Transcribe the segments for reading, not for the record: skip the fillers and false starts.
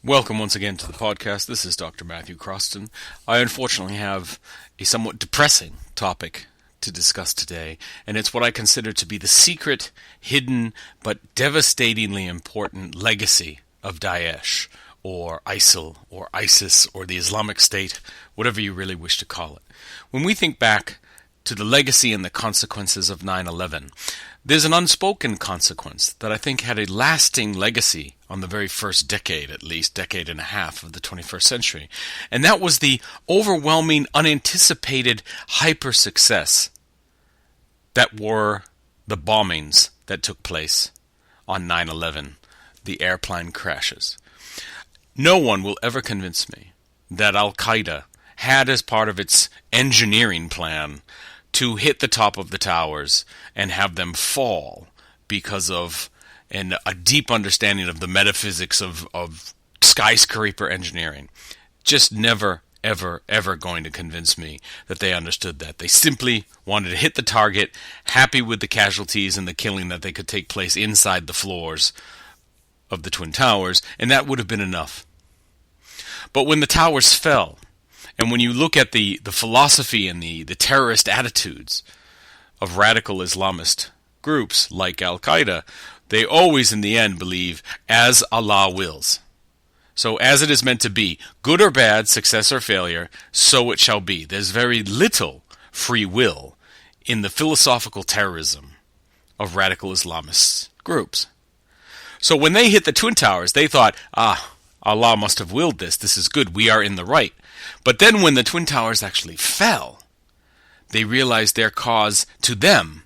Welcome once again to the podcast. This is Dr. Matthew Croston. I unfortunately have a somewhat depressing topic to discuss today, and it's what I consider to be the secret, hidden, but devastatingly important legacy of Daesh, or ISIL, or ISIS, or the Islamic State, whatever you really wish to call it. When we think back to the legacy and the consequences of 9/11, there's an unspoken consequence that I think had a lasting legacy on the very first decade, at least, decade and a half of the 21st century. And that was the overwhelming, unanticipated hyper-success that were the bombings that took place on 9/11, the airplane crashes. No one will ever convince me that Al-Qaeda had as part of its engineering plan to hit the top of the towers and have them fall because of a deep understanding of the metaphysics of skyscraper engineering. Just never, ever, ever going to convince me that they understood that. They simply wanted to hit the target, happy with the casualties and the killing that they could take place inside the floors of the Twin Towers, and that would have been enough. But when the towers fell, and when you look at the philosophy and the terrorist attitudes of radical Islamist groups like Al-Qaeda, they always in the end believe as Allah wills. So as it is meant to be, good or bad, success or failure, so it shall be. There's very little free will in the philosophical terrorism of radical Islamist groups. So when they hit the Twin Towers, they thought, Allah must have willed this. This is good. We are in the right. But then when the Twin Towers actually fell, they realized their cause to them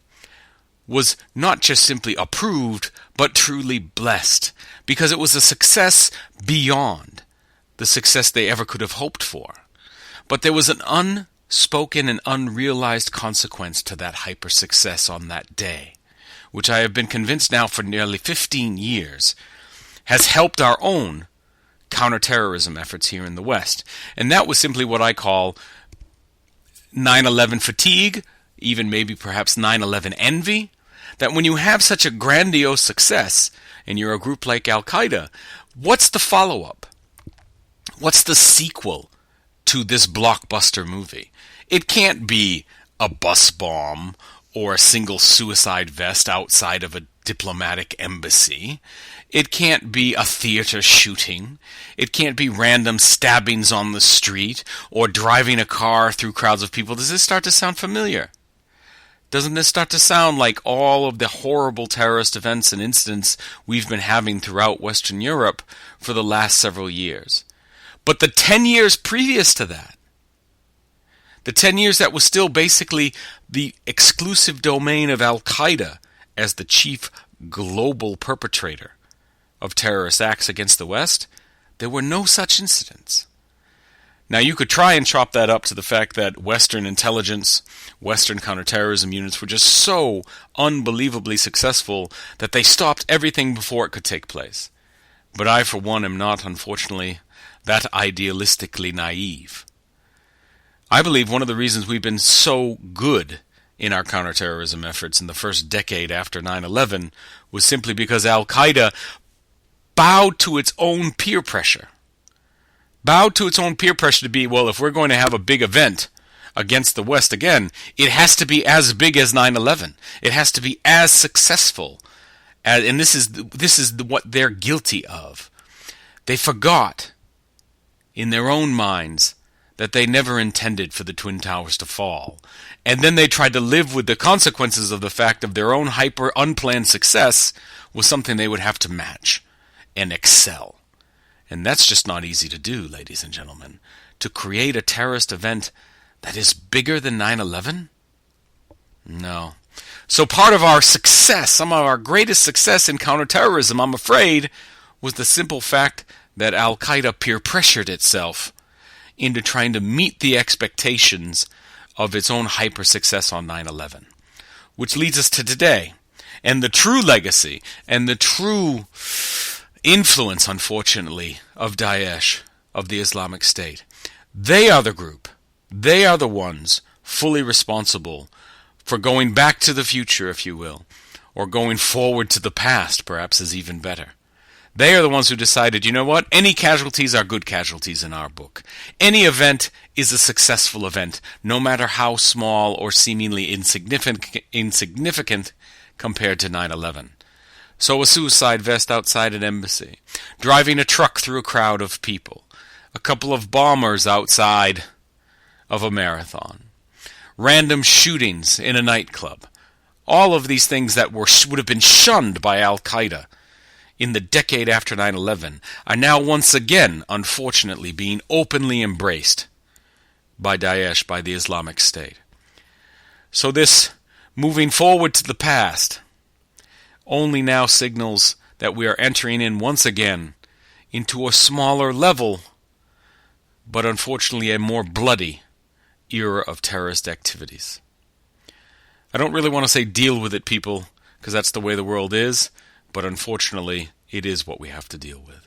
was not just simply approved, but truly blessed, because it was a success beyond the success they ever could have hoped for. But there was an unspoken and unrealized consequence to that hyper-success on that day, which I have been convinced now for nearly 15 years has helped our own counterterrorism efforts here in the West. And that was simply what I call 9/11 fatigue, even maybe perhaps 9/11 envy, that when you have such a grandiose success and you're a group like Al-Qaeda, what's the follow-up? What's the sequel to this blockbuster movie? It can't be a bus bomb or a single suicide vest outside of a diplomatic embassy. It can't be a theater shooting. It can't be random stabbings on the street or driving a car through crowds of people. Does this start to sound familiar? Doesn't this start to sound like all of the horrible terrorist events and incidents we've been having throughout Western Europe for the last several years? But the 10 years previous to that, the 10 years that was still basically the exclusive domain of Al-Qaeda as the chief global perpetrator of terrorist acts against the West, there were no such incidents. Now you could try and chop that up to the fact that Western intelligence, Western counterterrorism units were just so unbelievably successful that they stopped everything before it could take place. But I, for one, am not, unfortunately, that idealistically naive. I believe one of the reasons we've been so good in our counterterrorism efforts in the first decade after 9/11 was simply because Al-Qaeda bowed to its own peer pressure. Bowed to its own peer pressure to be, well, if we're going to have a big event against the West again, it has to be as big as 9/11. It has to be as successful. And this is what they're guilty of. They forgot in their own minds that they never intended for the Twin Towers to fall. And then they tried to live with the consequences of the fact of their own hyper unplanned success was something they would have to match and excel. And that's just not easy to do, ladies and gentlemen. To create a terrorist event that is bigger than 9/11? No. So part of our success, some of our greatest success in counterterrorism, I'm afraid, was the simple fact that Al-Qaeda peer-pressured itself into trying to meet the expectations of its own hyper-success on 9/11. Which leads us to today. And the true legacy and the true influence, unfortunately, of Daesh, of the Islamic State. They are the group. They are the ones fully responsible for going back to the future, if you will, or going forward to the past, perhaps is even better. They are the ones who decided, you know what, any casualties are good casualties in our book. Any event is a successful event, no matter how small or seemingly insignificant compared to 9/11. So a suicide vest outside an embassy, driving a truck through a crowd of people, a couple of bombers outside of a marathon, random shootings in a nightclub. All of these things that would have been shunned by Al-Qaeda in the decade after 9/11 are now once again, unfortunately, being openly embraced by Daesh, by the Islamic State. So this moving forward to the past only now signals that we are entering in once again into a smaller level, but unfortunately a more bloody era of terrorist activities. I don't really want to say deal with it, people, because that's the way the world is, but unfortunately, it is what we have to deal with.